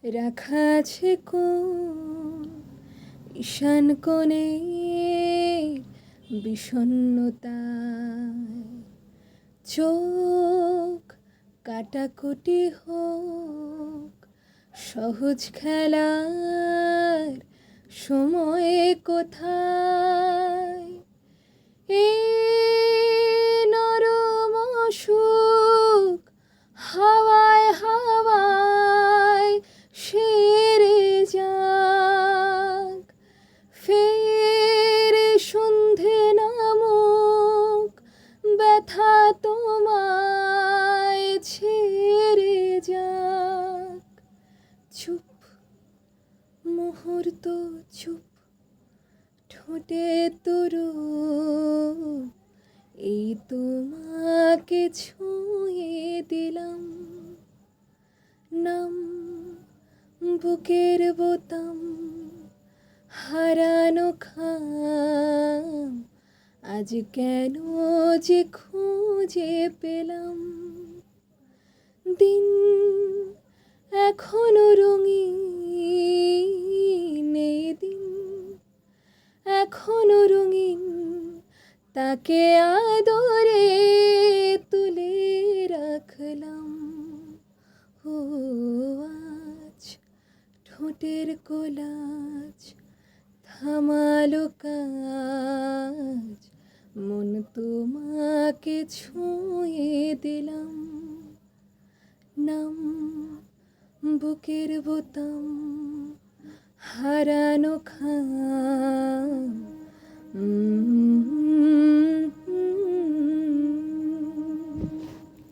রাখা আছে কোন ঈশান কোণে বিষণ্ণতায়, চোখ কাটাকুটি হোক সহজ খেলার সময় কোথায়, এ নরম সুখ হাওয়ায় হাওয়ায় সেরে যাক, ফের সন্ধে নামুক ব্যথা তোমায় ছেড়ে যাক। চুপ মুহূর্ত চুপ, ঠোঁটে তরু এই তোমাকে ছুঁয়ে দিলাম, নাম বুকের বোতাম হারানো খাম, আজ কেন যে খুঁজে পেলাম। দিন এখনো রঙিন, এই দিন এখনো রঙিন, তাকে আদরে তুলে রাখলাম। ও আজ ঠোঁটের কোলাজ থামালো কাজ, মন তোমাকে ছুঁয়ে দিলাম, নাম বুকের বোতাম হারানো খাম।